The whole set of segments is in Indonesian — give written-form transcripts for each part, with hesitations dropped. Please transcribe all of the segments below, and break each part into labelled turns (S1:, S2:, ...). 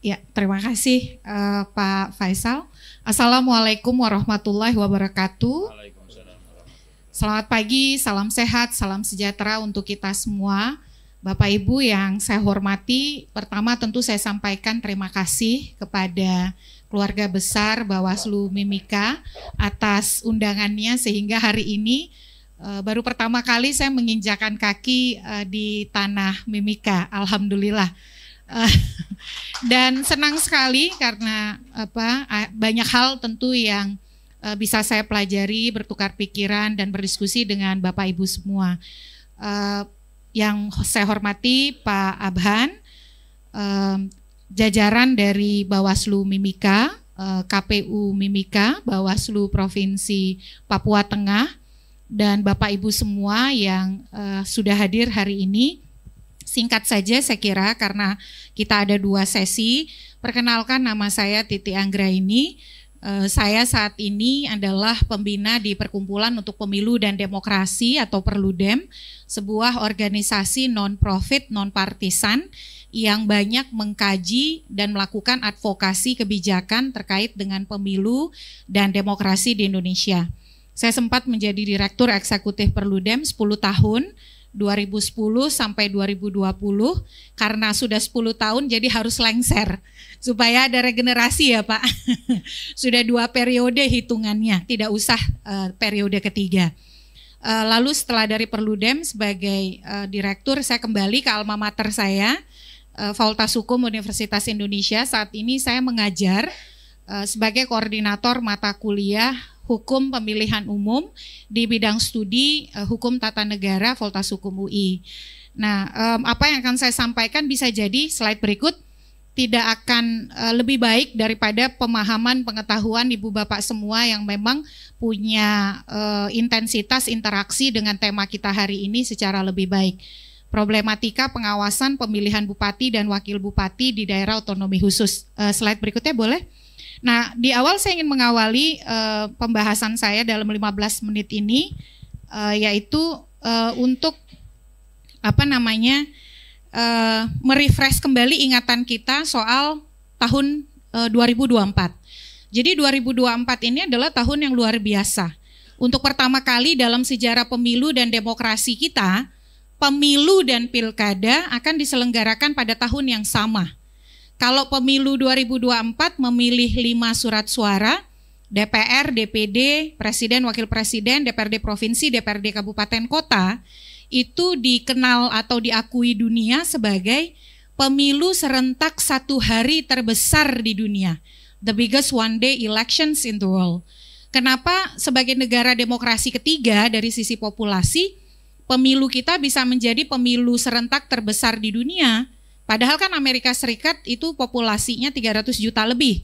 S1: Ya, terima kasih Pak Faisal. Assalamualaikum warahmatullahi wabarakatuh. Selamat pagi, salam sehat, salam sejahtera untuk kita semua. Bapak Ibu yang saya hormati, pertama tentu saya sampaikan terima kasih kepada keluarga besar Bawaslu Mimika atas undangannya sehingga hari ini baru pertama kali saya menginjakan kaki di tanah Mimika, alhamdulillah. Dan senang sekali karena banyak hal tentu yang bisa saya pelajari, bertukar pikiran dan berdiskusi dengan Bapak Ibu semua. Yang saya hormati Pak Abhan, jajaran dari Bawaslu Mimika, KPU Mimika, Bawaslu Provinsi Papua Tengah, dan Bapak Ibu semua yang sudah hadir hari ini. Singkat saja saya kira karena kita ada 2 sesi. Perkenalkan, nama saya Titi Anggraini. Saya saat ini adalah pembina di Perkumpulan untuk Pemilu dan Demokrasi atau Perludem, sebuah organisasi non-profit, non-partisan yang banyak mengkaji dan melakukan advokasi kebijakan terkait dengan pemilu dan demokrasi di Indonesia. Saya sempat menjadi Direktur Eksekutif Perludem 10 tahun, 2010 sampai 2020, karena sudah 10 tahun jadi harus lengser supaya ada regenerasi ya Pak. Sudah 2 periode hitungannya, tidak usah periode ketiga. Lalu setelah dari Perludem sebagai direktur, saya kembali ke alma mater saya, Fakultas Hukum Universitas Indonesia. Saat ini saya mengajar sebagai koordinator mata kuliah Hukum Pemilihan Umum di bidang studi Hukum Tata Negara Fakultas Hukum UI. Nah, apa yang akan saya sampaikan bisa jadi slide berikut tidak akan lebih baik daripada pemahaman pengetahuan Ibu Bapak semua yang memang punya intensitas interaksi dengan tema kita hari ini secara lebih baik. Problematika pengawasan pemilihan bupati dan wakil bupati di daerah otonomi khusus. Slide berikutnya boleh? Nah, di awal saya ingin mengawali pembahasan saya dalam 15 menit ini, yaitu untuk merefresh kembali ingatan kita soal tahun 2024. Jadi 2024 ini adalah tahun yang luar biasa. Untuk pertama kali dalam sejarah pemilu dan demokrasi kita, pemilu dan pilkada akan diselenggarakan pada tahun yang sama. Kalau pemilu 2024 memilih 5 surat suara, DPR, DPD, Presiden, Wakil Presiden, DPRD Provinsi, DPRD Kabupaten Kota, itu dikenal atau diakui dunia sebagai pemilu serentak 1 hari terbesar di dunia. The biggest one day elections in the world. Kenapa sebagai negara demokrasi ketiga dari sisi populasi, pemilu kita bisa menjadi pemilu serentak terbesar di dunia? Padahal kan Amerika Serikat itu populasinya 300 juta lebih,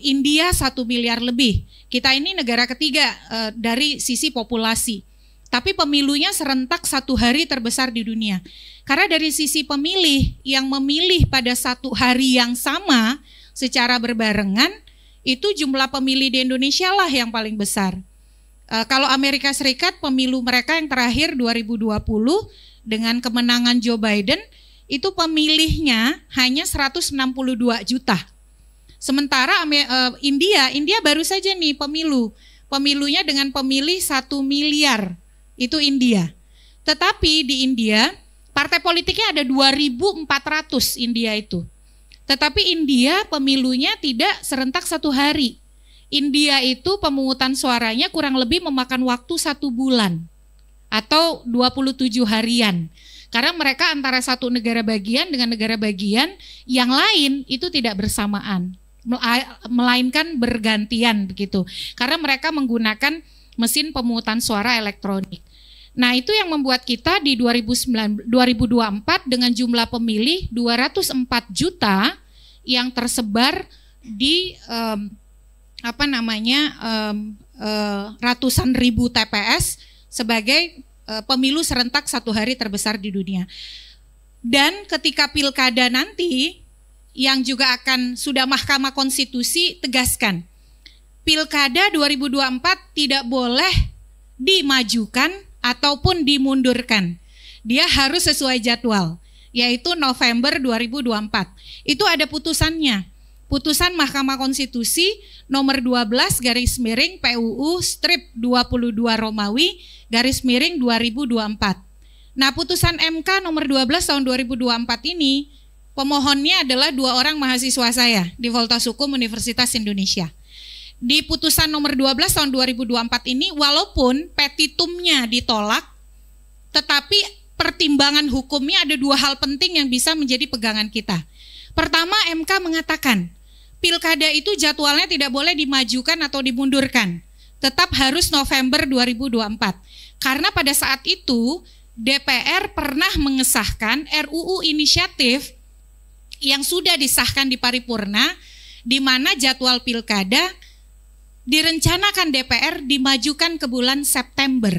S1: India 1 miliar lebih. Kita ini negara ketiga dari sisi populasi. Tapi pemilunya serentak 1 hari terbesar di dunia. Karena dari sisi pemilih yang memilih pada 1 hari yang sama secara berbarengan, itu jumlah pemilih di Indonesia lah yang paling besar. Kalau Amerika Serikat pemilu mereka yang terakhir 2020 dengan kemenangan Joe Biden, itu pemilihnya hanya 162 juta. Sementara India baru saja nih pemilunya dengan pemilih 1 miliar, itu India. Tetapi di India, partai politiknya ada 2.400 India itu. Tetapi India pemilunya tidak serentak 1 hari. India itu pemungutan suaranya kurang lebih memakan waktu 1 bulan atau 27 harian. Karena mereka antara satu negara bagian dengan negara bagian yang lain itu tidak bersamaan, melainkan bergantian begitu. Karena mereka menggunakan mesin pemungutan suara elektronik. Nah, itu yang membuat kita di 2024 dengan jumlah pemilih 204 juta yang tersebar di ratusan ribu TPS sebagai pemilu serentak 1 hari terbesar di dunia. Dan ketika pilkada nanti, yang juga akan sudah Mahkamah Konstitusi tegaskan, pilkada 2024 tidak boleh dimajukan ataupun dimundurkan. Dia harus sesuai jadwal. yaitu November 2024. Itu ada putusannya. Putusan Mahkamah Konstitusi nomor 12 garis miring PUU strip 22 Romawi garis miring 2024. Nah, putusan MK nomor 12 tahun 2024 ini pemohonnya adalah 2 orang mahasiswa saya di Fakultas Hukum Universitas Indonesia. Di putusan nomor 12 tahun 2024 ini walaupun petitumnya ditolak, tetapi pertimbangan hukumnya ada 2 hal penting yang bisa menjadi pegangan kita. Pertama, MK mengatakan pilkada itu jadwalnya tidak boleh dimajukan atau dimundurkan. Tetap harus November 2024. Karena pada saat itu DPR pernah mengesahkan RUU inisiatif yang sudah disahkan di paripurna, di mana jadwal pilkada direncanakan DPR dimajukan ke bulan September.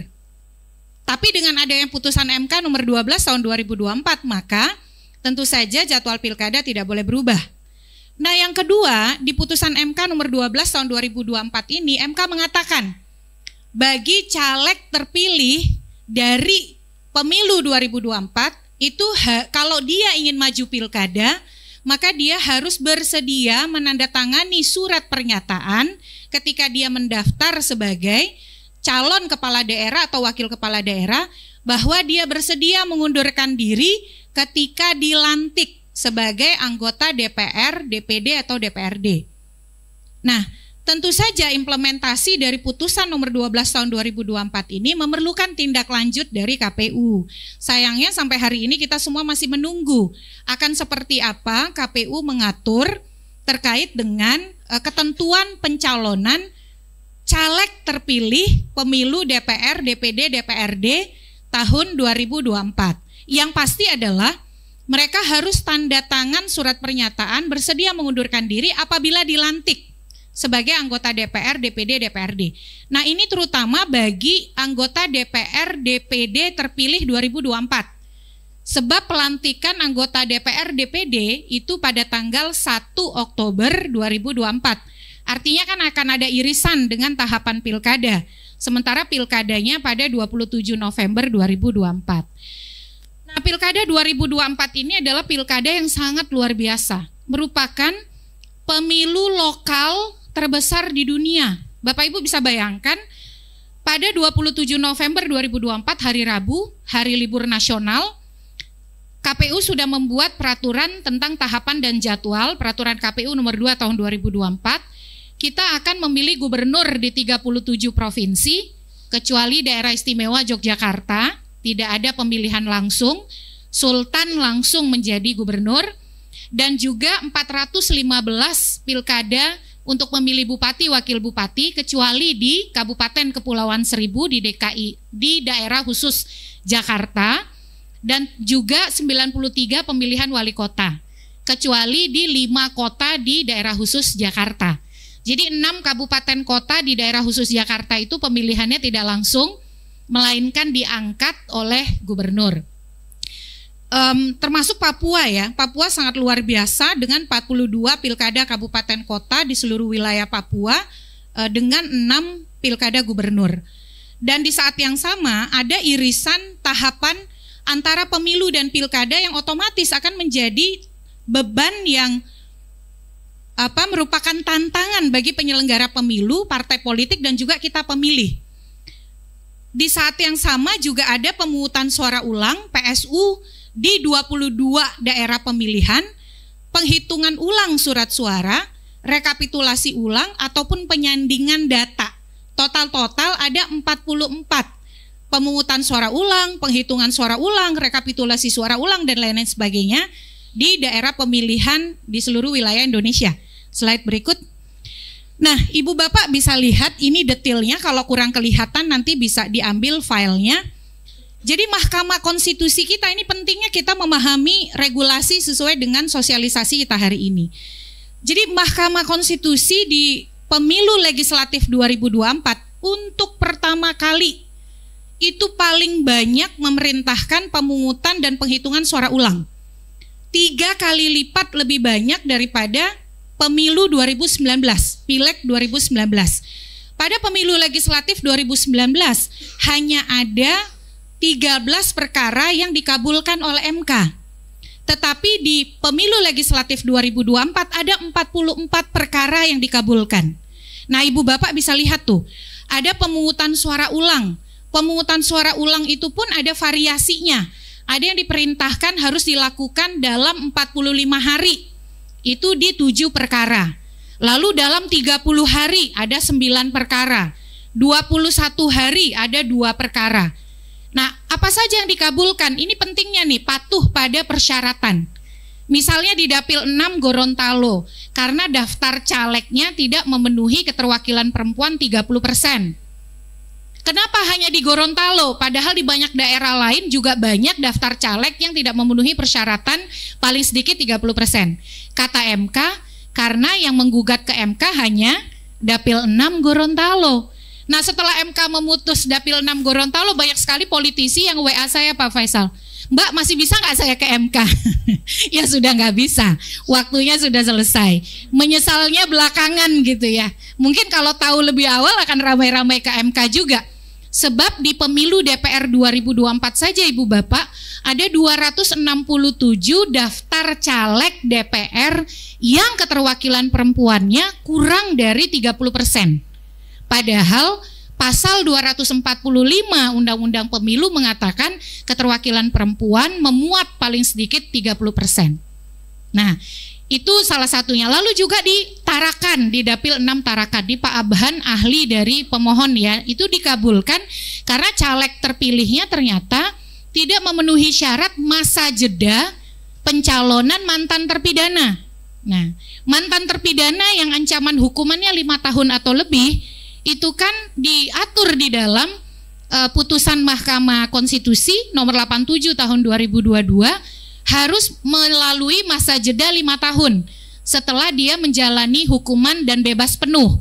S1: Tapi dengan adanya putusan MK nomor 12 tahun 2024, maka tentu saja jadwal pilkada tidak boleh berubah. Nah, yang kedua, di putusan MK nomor 12 tahun 2024 ini, MK mengatakan bagi caleg terpilih dari pemilu 2024 itu kalau dia ingin maju pilkada, maka dia harus bersedia menandatangani surat pernyataan ketika dia mendaftar sebagai calon kepala daerah atau wakil kepala daerah bahwa dia bersedia mengundurkan diri ketika dilantik sebagai anggota DPR, DPD atau DPRD. Nah, tentu saja implementasi dari putusan nomor 12 tahun 2024 ini memerlukan tindak lanjut dari KPU. Sayangnya sampai hari ini kita semua masih menunggu akan seperti apa KPU mengatur terkait dengan ketentuan pencalonan caleg terpilih pemilu DPR, DPD, DPRD tahun 2024. Yang pasti adalah mereka harus tanda tangan surat pernyataan bersedia mengundurkan diri apabila dilantik sebagai anggota DPR, DPD, DPRD. Nah, ini terutama bagi anggota DPR, DPD terpilih 2024. Sebab pelantikan anggota DPR, DPD itu pada tanggal 1 Oktober 2024. Artinya kan akan ada irisan dengan tahapan pilkada. Sementara pilkadanya pada 27 November 2024. Nah, pilkada 2024 ini adalah pilkada yang sangat luar biasa. Merupakan pemilu lokal terbesar di dunia. Bapak Ibu bisa bayangkan, pada 27 November 2024 hari Rabu, hari libur nasional, KPU sudah membuat peraturan tentang tahapan dan jadwal, peraturan KPU nomor 2 tahun 2024. Kita akan memilih gubernur di 37 provinsi, kecuali daerah istimewa Yogyakarta. Tidak ada pemilihan langsung, Sultan langsung menjadi gubernur, dan juga 415 pilkada untuk memilih bupati, wakil bupati, kecuali di Kabupaten Kepulauan Seribu di DKI, di daerah khusus Jakarta, dan juga 93 pemilihan wali kota, kecuali di 5 kota di daerah khusus Jakarta. Jadi 6 kabupaten kota di daerah khusus Jakarta itu pemilihannya tidak langsung, melainkan diangkat oleh gubernur. Termasuk Papua ya, Papua sangat luar biasa dengan 42 pilkada kabupaten kota di seluruh wilayah Papua dengan 6 pilkada gubernur. Dan di saat yang sama ada irisan tahapan antara pemilu dan pilkada yang otomatis akan menjadi beban yang merupakan tantangan bagi penyelenggara pemilu, partai politik dan juga kita pemilih. Di saat yang sama juga ada pemungutan suara ulang PSU di 22 daerah pemilihan, penghitungan ulang surat suara, rekapitulasi ulang ataupun penyandingan data. Total ada 44. Pemungutan suara ulang, penghitungan suara ulang, rekapitulasi suara ulang dan lain-lain sebagainya di daerah pemilihan di seluruh wilayah Indonesia. Slide berikut. Nah, Ibu Bapak bisa lihat ini detailnya, kalau kurang kelihatan nanti bisa diambil filenya. Jadi Mahkamah Konstitusi kita ini pentingnya kita memahami regulasi sesuai dengan sosialisasi kita hari ini. Jadi Mahkamah Konstitusi di Pemilu Legislatif 2024 untuk pertama kali itu paling banyak memerintahkan pemungutan dan penghitungan suara ulang. 3 kali lipat lebih banyak daripada Pemilu 2019, Pileg 2019. Pada Pemilu Legislatif 2019 hanya ada 13 perkara yang dikabulkan oleh MK. Tetapi di pemilu legislatif 2024 ada 44 perkara yang dikabulkan. Nah, Ibu Bapak bisa lihat tuh, ada pemungutan suara ulang. Pemungutan suara ulang itu pun ada variasinya. Ada yang diperintahkan harus dilakukan dalam 45 hari. Itu di 7 perkara. Lalu dalam 30 hari ada 9 perkara. 21 hari ada 2 perkara. Nah, apa saja yang dikabulkan? Ini pentingnya nih, patuh pada persyaratan. Misalnya di Dapil 6 Gorontalo, karena daftar calegnya tidak memenuhi keterwakilan perempuan 30%. Kenapa hanya di Gorontalo? Padahal di banyak daerah lain juga banyak daftar caleg yang tidak memenuhi persyaratan paling sedikit 30%. Kata MK, karena yang menggugat ke MK hanya Dapil 6 Gorontalo. Nah, setelah MK memutus Dapil 6 Gorontalo, banyak sekali politisi yang WA saya, Pak Faisal, Mbak, masih bisa nggak saya ke MK? Ya sudah nggak bisa, waktunya sudah selesai. Menyesalnya belakangan gitu ya. Mungkin kalau tahu lebih awal akan ramai-ramai ke MK juga. Sebab di pemilu DPR 2024 saja Ibu Bapak, ada 267 daftar caleg DPR yang keterwakilan perempuannya kurang dari 30%. Padahal pasal 245 Undang-Undang Pemilu mengatakan keterwakilan perempuan memuat paling sedikit 30%. Nah, itu salah satunya. Lalu juga di Tarakan, di Dapil 6 Tarakan, di Pak Abhan, ahli dari pemohon ya, itu dikabulkan karena caleg terpilihnya ternyata tidak memenuhi syarat masa jeda pencalonan mantan terpidana. Nah, mantan terpidana yang ancaman hukumannya 5 tahun atau lebih, itu kan diatur di dalam putusan Mahkamah Konstitusi nomor 87 tahun 2022, harus melalui masa jeda 5 tahun setelah dia menjalani hukuman dan bebas penuh.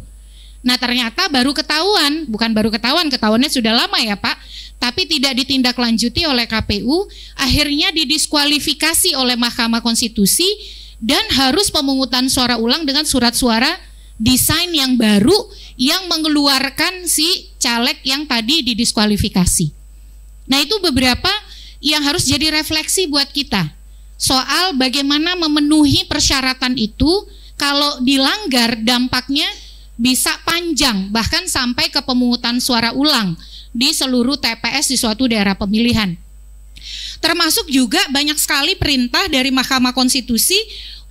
S1: Nah, ternyata baru ketahuan, bukan baru ketahuan, ketahuannya sudah lama ya Pak, tapi tidak ditindaklanjuti oleh KPU, akhirnya didiskualifikasi oleh Mahkamah Konstitusi dan harus pemungutan suara ulang dengan surat suara desain yang baru yang mengeluarkan si caleg yang tadi didiskualifikasi. Nah, itu beberapa yang harus jadi refleksi buat kita soal bagaimana memenuhi persyaratan itu. Kalau dilanggar dampaknya bisa panjang, bahkan sampai ke pemungutan suara ulang di seluruh TPS di suatu daerah pemilihan. Termasuk juga banyak sekali perintah dari Mahkamah Konstitusi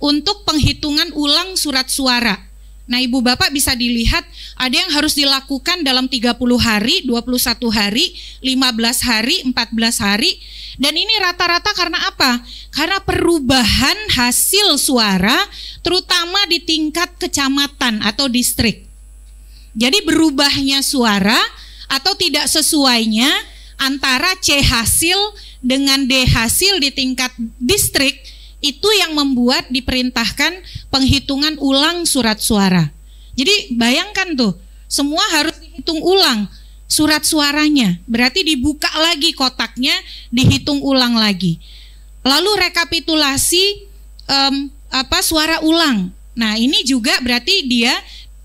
S1: untuk penghitungan ulang surat suara. Nah, Ibu Bapak bisa dilihat ada yang harus dilakukan dalam 30 hari, 21 hari, 15 hari, 14 hari. Dan ini rata-rata karena apa? Karena perubahan hasil suara terutama di tingkat kecamatan atau distrik. Jadi berubahnya suara atau tidak sesuainya antara C hasil dengan D hasil di tingkat distrik, itu yang membuat diperintahkan penghitungan ulang surat suara. Jadi bayangkan tuh, semua harus dihitung ulang surat suaranya. Berarti dibuka lagi kotaknya, dihitung ulang lagi. Lalu rekapitulasi suara ulang. Nah, ini juga berarti dia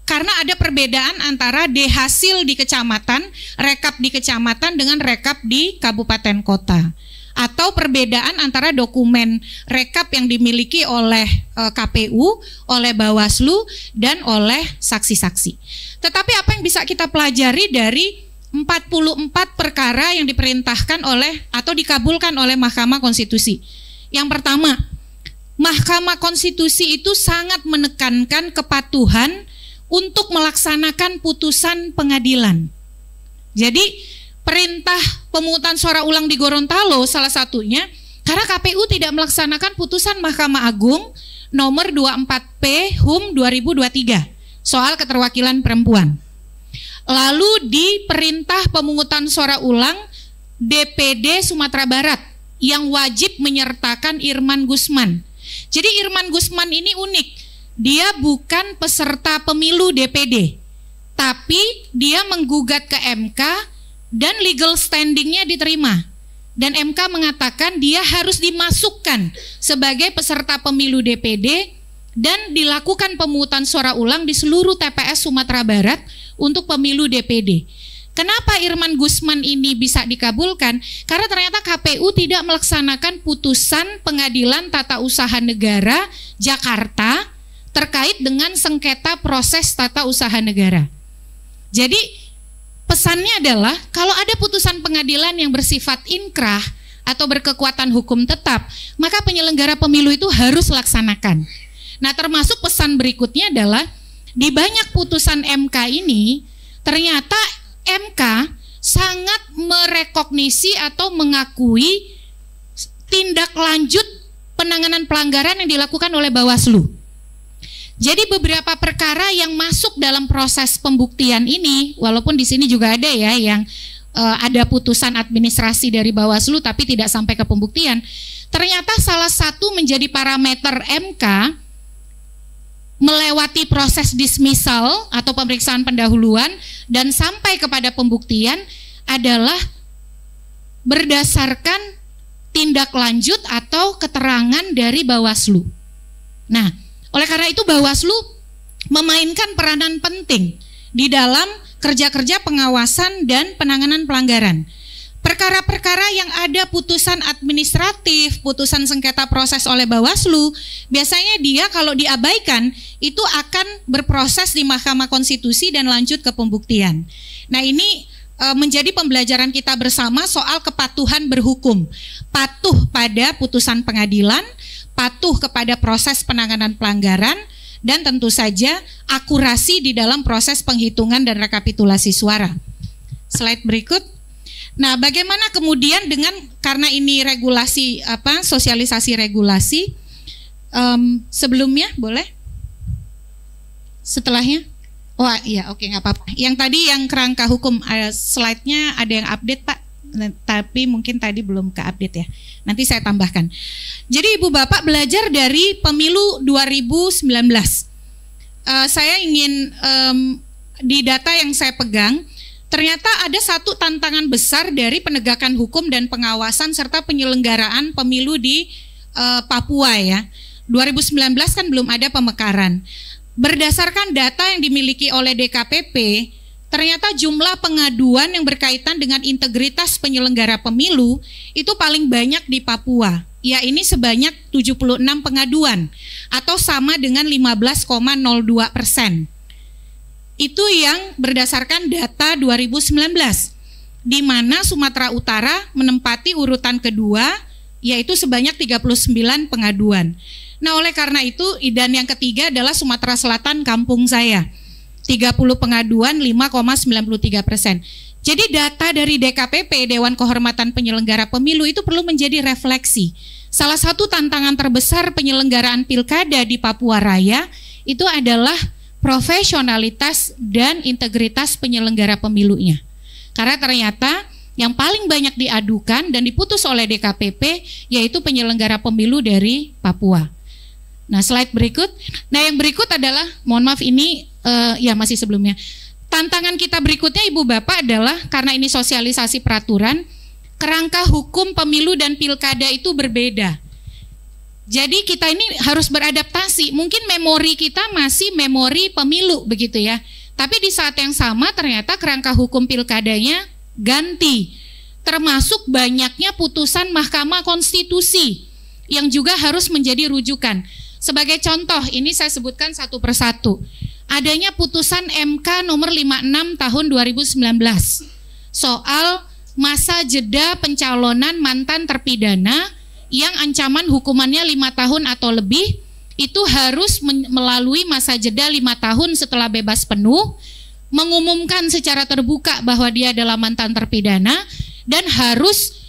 S1: karena ada perbedaan antara D hasil di kecamatan, rekap di kecamatan dengan rekap di kabupaten kota. Atau perbedaan antara dokumen rekap yang dimiliki oleh KPU, oleh Bawaslu, dan oleh saksi-saksi. Tetapi apa yang bisa kita pelajari dari 44 perkara yang diperintahkan oleh atau dikabulkan oleh Mahkamah Konstitusi? Yang pertama, Mahkamah Konstitusi itu sangat menekankan kepatuhan untuk melaksanakan putusan pengadilan. Jadi perintah pemungutan suara ulang di Gorontalo salah satunya karena KPU tidak melaksanakan putusan Mahkamah Agung nomor 24P HUM 2023 soal keterwakilan perempuan. Lalu di perintah pemungutan suara ulang DPD Sumatera Barat yang wajib menyertakan Irman Gusman. Jadi Irman Gusman ini unik, dia bukan peserta pemilu DPD, tapi dia menggugat ke MK dan legal standingnya diterima. Dan MK mengatakan dia harus dimasukkan sebagai peserta pemilu DPD dan dilakukan pemungutan suara ulang di seluruh TPS Sumatera Barat untuk pemilu DPD. Kenapa Irman Gusman ini bisa dikabulkan? Karena ternyata KPU tidak melaksanakan putusan Pengadilan Tata Usaha Negara Jakarta terkait dengan sengketa proses tata usaha negara. Jadi pesannya adalah kalau ada putusan pengadilan yang bersifat inkrah atau berkekuatan hukum tetap, maka penyelenggara pemilu itu harus laksanakan. Nah, termasuk pesan berikutnya adalah di banyak putusan MK ini ternyata MK sangat merekognisi atau mengakui tindak lanjut penanganan pelanggaran yang dilakukan oleh Bawaslu. Jadi beberapa perkara yang masuk dalam proses pembuktian ini, walaupun di sini juga ada ya yang ada putusan administrasi dari Bawaslu tapi tidak sampai ke pembuktian, ternyata salah satu menjadi parameter MK melewati proses dismissal atau pemeriksaan pendahuluan dan sampai kepada pembuktian adalah berdasarkan tindak lanjut atau keterangan dari Bawaslu. Nah, oleh karena itu Bawaslu memainkan peranan penting di dalam kerja-kerja pengawasan dan penanganan pelanggaran. Perkara-perkara yang ada putusan administratif, putusan sengketa proses oleh Bawaslu, biasanya dia kalau diabaikan itu akan berproses di Mahkamah Konstitusi dan lanjut ke pembuktian. Nah, ini menjadi pembelajaran kita bersama soal kepatuhan berhukum. Patuh pada putusan pengadilan, patuh kepada proses penanganan pelanggaran, dan tentu saja akurasi di dalam proses penghitungan dan rekapitulasi suara. Slide berikut. Nah, bagaimana kemudian dengan, karena ini regulasi sosialisasi regulasi, sebelumnya boleh? Setelahnya? Oh iya, oke, nggak apa-apa. Yang tadi yang kerangka hukum, slide-nya ada yang update Pak, tapi mungkin tadi belum ke-update ya. Nanti saya tambahkan. Jadi Ibu Bapak belajar dari pemilu 2019. Saya ingin di data yang saya pegang, ternyata ada satu tantangan besar dari penegakan hukum dan pengawasan serta penyelenggaraan pemilu di Papua ya. 2019 kan belum ada pemekaran. Berdasarkan data yang dimiliki oleh DKPP, ternyata jumlah pengaduan yang berkaitan dengan integritas penyelenggara pemilu itu paling banyak di Papua. Ya, ini sebanyak 76 pengaduan atau sama dengan 15,02%. Itu yang berdasarkan data 2019, di mana Sumatera Utara menempati urutan kedua, yaitu sebanyak 39 pengaduan. Nah, oleh karena itu, dan yang ketiga adalah Sumatera Selatan, kampung saya, 30 pengaduan, 5,93%. Jadi data dari DKPP, Dewan Kehormatan Penyelenggara Pemilu, itu perlu menjadi refleksi. Salah satu tantangan terbesar penyelenggaraan pilkada di Papua Raya itu adalah profesionalitas dan integritas penyelenggara pemilunya. Karena ternyata yang paling banyak diadukan dan diputus oleh DKPP yaitu penyelenggara pemilu dari Papua. Nah, slide berikut. Nah, yang berikut adalah, mohon maaf ini ya masih sebelumnya. Tantangan kita berikutnya Ibu Bapak adalah karena ini sosialisasi peraturan, kerangka hukum pemilu dan pilkada itu berbeda. Jadi kita ini harus beradaptasi. Mungkin memori kita masih memori pemilu begitu ya. Tapi di saat yang sama ternyata kerangka hukum pilkadanya ganti. Termasuk banyaknya putusan Mahkamah Konstitusi yang juga harus menjadi rujukan. Sebagai contoh, ini saya sebutkan satu persatu. Adanya putusan MK nomor 56 tahun 2019 soal masa jeda pencalonan mantan terpidana yang ancaman hukumannya 5 tahun atau lebih, itu harus melalui masa jeda 5 tahun setelah bebas penuh, mengumumkan secara terbuka bahwa dia adalah mantan terpidana, dan harus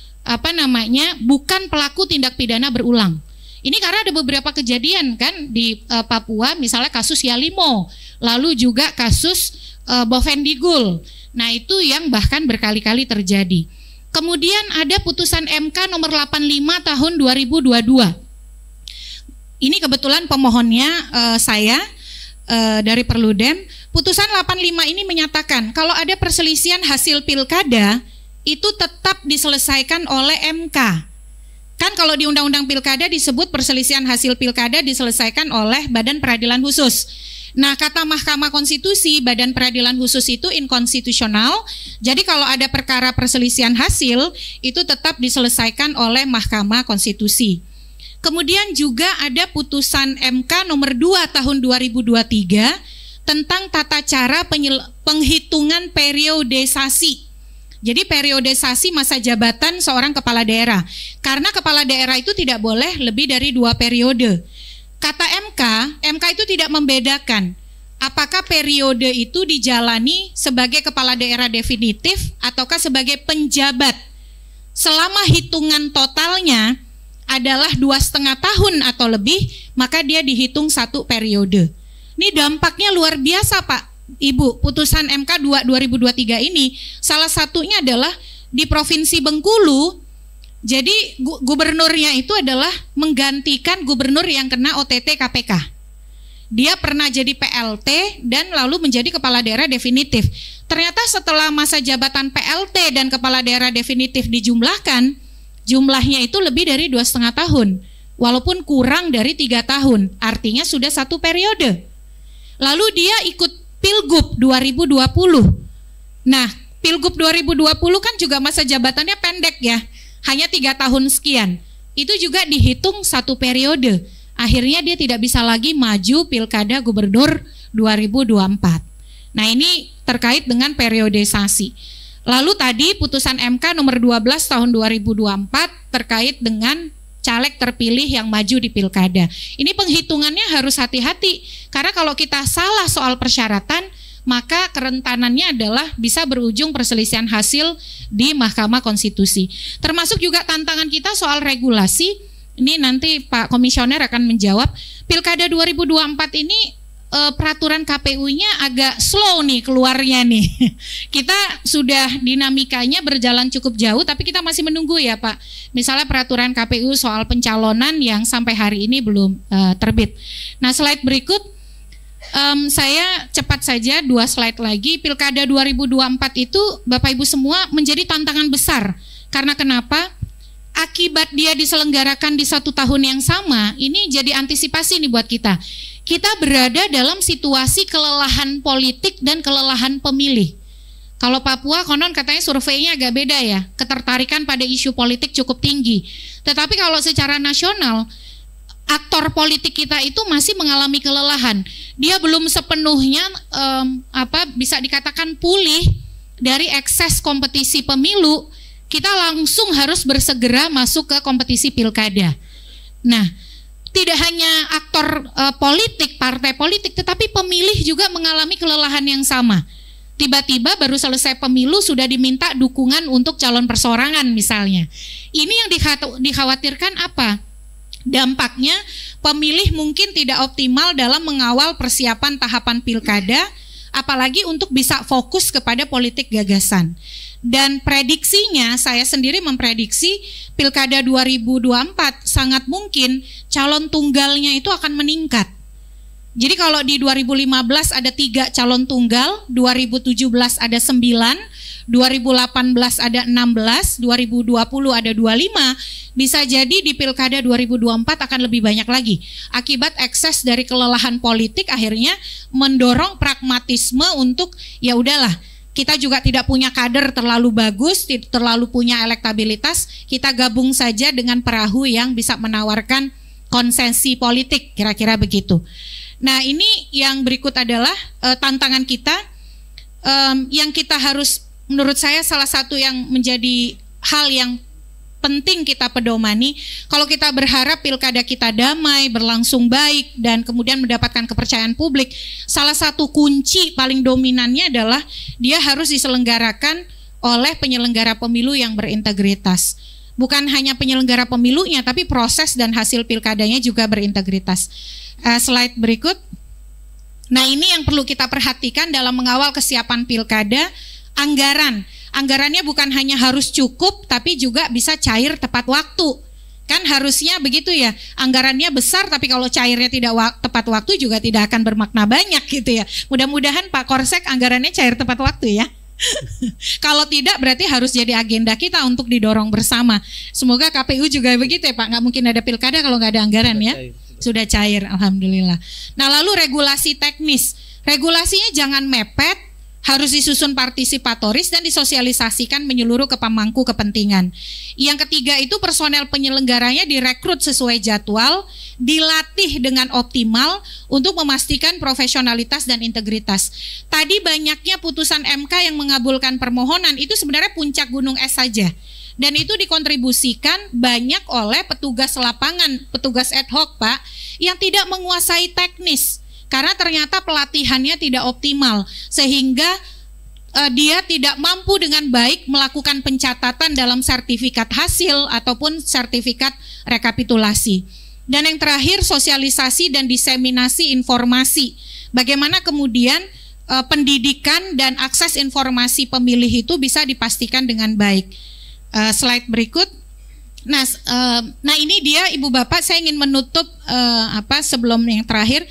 S1: bukan pelaku tindak pidana berulang. Ini karena ada beberapa kejadian kan di Papua, misalnya kasus Yalimo, lalu juga kasus Bovendigul. Nah, itu yang bahkan berkali-kali terjadi. Kemudian ada putusan MK nomor 85 tahun 2022. Ini kebetulan pemohonnya saya dari Perludem. Putusan 85 ini menyatakan kalau ada perselisihan hasil pilkada itu tetap diselesaikan oleh MK. Kan kalau di Undang-Undang Pilkada disebut perselisihan hasil pilkada diselesaikan oleh Badan Peradilan Khusus. Nah, kata Mahkamah Konstitusi, Badan Peradilan Khusus itu inkonstitusional. Jadi kalau ada perkara perselisihan hasil, itu tetap diselesaikan oleh Mahkamah Konstitusi. Kemudian juga ada putusan MK nomor 2 tahun 2023 tentang tata cara penghitungan periodisasi. Jadi periodisasi masa jabatan seorang kepala daerah. Karena kepala daerah itu tidak boleh lebih dari 2 periode. Kata MK itu tidak membedakan apakah periode itu dijalani sebagai kepala daerah definitif ataukah sebagai penjabat. Selama hitungan totalnya adalah 2,5 tahun atau lebih, maka dia dihitung 1 periode. Ini dampaknya luar biasa, Pak, Ibu. Putusan MK 2 2023 ini salah satunya adalah di Provinsi Bengkulu. Jadi gubernurnya itu adalah menggantikan gubernur yang kena OTT KPK. Dia pernah jadi PLT dan lalu menjadi kepala daerah definitif. Ternyata setelah masa jabatan PLT dan kepala daerah definitif dijumlahkan, jumlahnya itu lebih dari 2,5 tahun. Walaupun kurang dari 3 tahun, artinya sudah 1 periode. Lalu dia ikut Pilgub 2020. Nah, Pilgub 2020 kan juga masa jabatannya pendek ya. Hanya 3 tahun sekian. Itu juga dihitung 1 periode. Akhirnya dia tidak bisa lagi maju Pilkada Gubernur 2024. Nah, ini terkait dengan periodisasi. Lalu tadi putusan MK nomor 12 tahun 2024 terkait dengan caleg terpilih yang maju di Pilkada. Ini penghitungannya harus hati-hati. Karena kalau kita salah soal persyaratan, maka kerentanannya adalah bisa berujung perselisihan hasil di Mahkamah Konstitusi. Termasuk juga tantangan kita soal regulasi. Ini nanti Pak Komisioner akan menjawab. Pilkada 2024 ini peraturan KPU-nya agak slow nih keluarnya nih. Kita sudah dinamikanya berjalan cukup jauh, tapi kita masih menunggu ya Pak. Misalnya peraturan KPU soal pencalonan yang sampai hari ini belum terbit. Nah, slide berikut. Saya cepat saja 2 slide lagi. Pilkada 2024 itu Bapak Ibu semua menjadi tantangan besar. Karena kenapa? Akibat dia diselenggarakan di 1 tahun yang sama, ini jadi antisipasi nih buat kita. Kita berada dalam situasi kelelahan politik dan kelelahan pemilih. Kalau Papua konon katanya surveinya agak beda ya, ketertarikan pada isu politik cukup tinggi. Tetapi kalau secara nasional, aktor politik kita itu masih mengalami kelelahan. Dia belum sepenuhnya bisa dikatakan pulih dari ekses kompetisi pemilu. Kita langsung harus bersegera masuk ke kompetisi pilkada. Nah, tidak hanya aktor politik, partai politik, tetapi pemilih juga mengalami kelelahan yang sama. Tiba-tiba baru selesai pemilu sudah diminta dukungan untuk calon perseorangan misalnya. Ini yang dikhawatirkan apa? Dampaknya pemilih mungkin tidak optimal dalam mengawal persiapan tahapan pilkada, apalagi untuk bisa fokus kepada politik gagasan. Dan prediksinya, saya sendiri memprediksi Pilkada 2024 sangat mungkin calon tunggalnya itu akan meningkat. Jadi kalau di 2015 ada 3 calon tunggal, 2017 ada 9, 2018 ada 16, 2020 ada 25, bisa jadi di Pilkada 2024 akan lebih banyak lagi. Akibat ekses dari kelelahan politik akhirnya mendorong pragmatisme untuk ya udahlah, kita juga tidak punya kader terlalu bagus, terlalu punya elektabilitas, kita gabung saja dengan perahu yang bisa menawarkan konsesi politik, kira-kira begitu. Nah, ini yang berikut adalah tantangan kita, yang kita harus, menurut saya salah satu yang menjadi hal yang penting kita pedomani. Kalau kita berharap pilkada kita damai, berlangsung baik, dan kemudian mendapatkan kepercayaan publik, salah satu kunci paling dominannya adalah dia harus diselenggarakan oleh penyelenggara pemilu yang berintegritas. Bukan hanya penyelenggara pemilunya, tapi proses dan hasil pilkadanya juga berintegritas. Slide berikut. Nah, ini yang perlu kita perhatikan dalam mengawal kesiapan pilkada. Anggarannya bukan hanya harus cukup, tapi juga bisa cair tepat waktu. Kan harusnya begitu ya, anggarannya besar tapi kalau cairnya tidak tepat waktu juga tidak akan bermakna banyak gitu ya. Mudah-mudahan Pak Korsek anggarannya cair tepat waktu ya. Kalau tidak berarti harus jadi agenda kita untuk didorong bersama. Semoga KPU juga begitu ya Pak, nggak mungkin ada pilkada kalau nggak ada anggaran ya. Sudah cair, alhamdulillah. Nah, lalu regulasi teknis. Regulasinya jangan mepet, harus disusun partisipatoris dan disosialisasikan menyeluruh ke pemangku kepentingan. Yang ketiga itu personel penyelenggaranya direkrut sesuai jadwal, dilatih dengan optimal untuk memastikan profesionalitas dan integritas. Tadi banyaknya putusan MK yang mengabulkan permohonan itu sebenarnya puncak gunung es saja. Dan itu dikontribusikan banyak oleh petugas lapangan, petugas ad hoc Pak, yang tidak menguasai teknis. Karena ternyata pelatihannya tidak optimal, sehingga dia tidak mampu dengan baik melakukan pencatatan dalam sertifikat hasil ataupun sertifikat rekapitulasi. Dan yang terakhir, sosialisasi dan diseminasi informasi. Bagaimana kemudian pendidikan dan akses informasi pemilih itu bisa dipastikan dengan baik. Slide berikut. Nah ini dia Ibu Bapak, saya ingin menutup sebelum yang terakhir.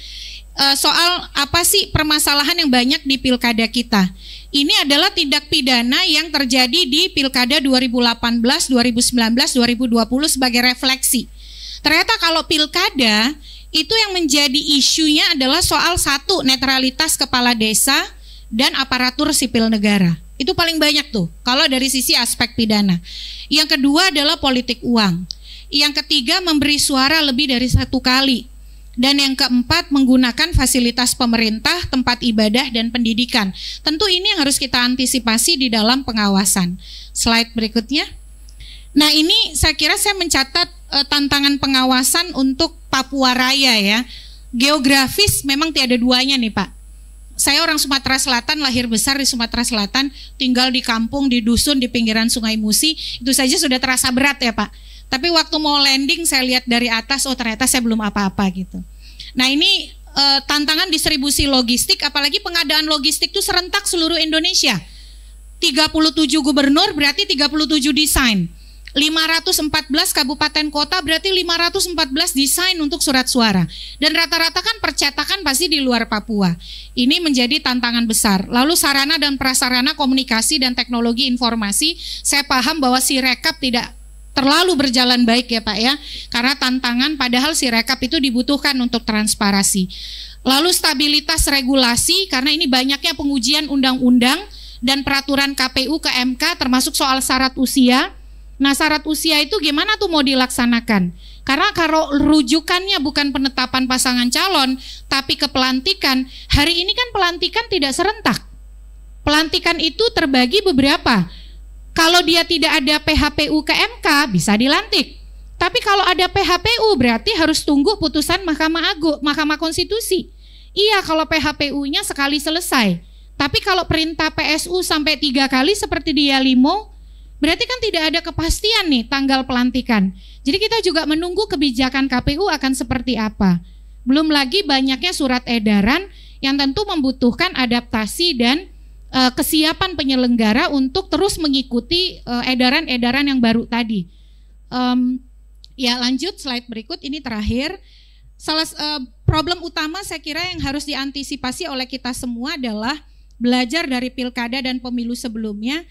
S1: Soal apa sih permasalahan yang banyak di pilkada kita. Ini adalah tindak pidana yang terjadi di pilkada 2018, 2019, 2020 sebagai refleksi. Ternyata kalau pilkada itu yang menjadi isunya adalah soal satu, netralitas kepala desa dan aparatur sipil negara. Itu paling banyak tuh kalau dari sisi aspek pidana. Yang kedua adalah politik uang. Yang ketiga memberi suara lebih dari satu kali. Dan yang keempat menggunakan fasilitas pemerintah, tempat ibadah dan pendidikan. Tentu ini yang harus kita antisipasi di dalam pengawasan. Slide berikutnya. Nah ini saya kira saya mencatat tantangan pengawasan untuk Papua Raya ya. Geografis memang tiada duanya nih Pak. Saya orang Sumatera Selatan, lahir besar di Sumatera Selatan, tinggal di kampung, di dusun, di pinggiran Sungai Musi. Itu saja sudah terasa berat ya Pak. Tapi waktu mau landing saya lihat dari atas, oh ternyata saya belum apa-apa gitu. Nah ini tantangan distribusi logistik, apalagi pengadaan logistik itu serentak seluruh Indonesia. 37 gubernur berarti 37 desain. 514 kabupaten kota berarti 514 desain untuk surat suara. Dan rata-rata kan percetakan pasti di luar Papua. Ini menjadi tantangan besar. Lalu sarana dan prasarana komunikasi dan teknologi informasi, saya paham bahwa Sirekap tidak terlalu berjalan baik ya Pak ya, karena tantangan padahal Sirekap itu dibutuhkan untuk transparansi. Lalu stabilitas regulasi, karena ini banyaknya pengujian undang-undang dan peraturan KPU ke MK termasuk soal syarat usia. Nah syarat usia itu gimana tuh mau dilaksanakan? Karena kalau rujukannya bukan penetapan pasangan calon tapi ke pelantikan, hari ini kan pelantikan tidak serentak. Pelantikan itu terbagi beberapa. Kalau dia tidak ada PHPU ke MK bisa dilantik. Tapi kalau ada PHPU berarti harus tunggu putusan Mahkamah Konstitusi. Iya kalau PHPU-nya sekali selesai. Tapi kalau perintah PSU sampai 3 kali seperti di Yalimo, berarti kan tidak ada kepastian nih tanggal pelantikan. Jadi kita juga menunggu kebijakan KPU akan seperti apa. Belum lagi banyaknya surat edaran yang tentu membutuhkan adaptasi dan kesiapan penyelenggara untuk terus mengikuti edaran-edaran yang baru tadi. Ya lanjut slide berikut, ini terakhir. Problem utama saya kira yang harus diantisipasi oleh kita semua adalah belajar dari pilkada dan pemilu sebelumnya,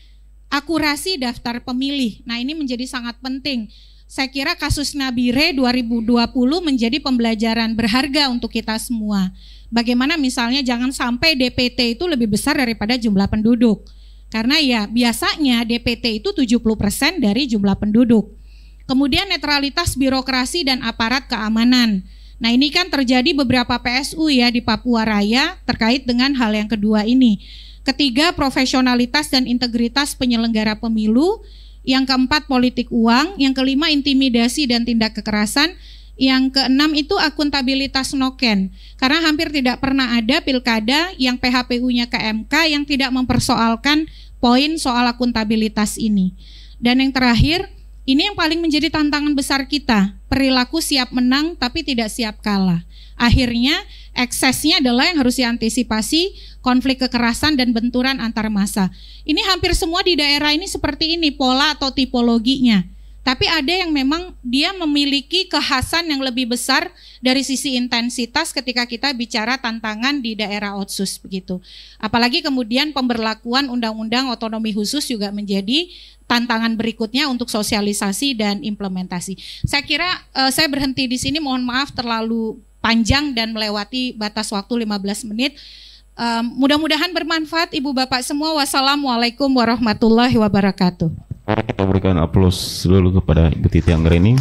S1: akurasi daftar pemilih. Nah ini menjadi sangat penting. Saya kira kasus Nabire 2020 menjadi pembelajaran berharga untuk kita semua. Bagaimana misalnya jangan sampai DPT itu lebih besar daripada jumlah penduduk. Karena ya biasanya DPT itu 70% dari jumlah penduduk. Kemudian netralitas birokrasi dan aparat keamanan. Nah ini kan terjadi beberapa PSU ya di Papua Raya terkait dengan hal yang kedua ini. Ketiga, profesionalitas dan integritas penyelenggara pemilu. Yang keempat, politik uang. Yang kelima, intimidasi dan tindak kekerasan. Yang keenam itu akuntabilitas noken. Karena hampir tidak pernah ada pilkada yang PHPU-nya ke MK yang tidak mempersoalkan poin soal akuntabilitas ini. Dan yang terakhir, ini yang paling menjadi tantangan besar kita. Perilaku siap menang tapi tidak siap kalah. Akhirnya eksesnya adalah yang harus diantisipasi, konflik kekerasan dan benturan antar massa. Ini hampir semua di daerah ini seperti ini pola atau tipologinya. Tapi ada yang memang dia memiliki kekhasan yang lebih besar dari sisi intensitas ketika kita bicara tantangan di daerah otsus begitu. Apalagi kemudian pemberlakuan undang-undang otonomi khusus juga menjadi tantangan berikutnya untuk sosialisasi dan implementasi. Saya kira saya berhenti di sini, mohon maaf terlalu panjang dan melewati batas waktu 15 menit. Mudah-mudahan bermanfaat Ibu Bapak semua. Wassalamualaikum warahmatullahi wabarakatuh.
S2: Kita berikan aplaus dulu kepada Ibu Titi Anggreni.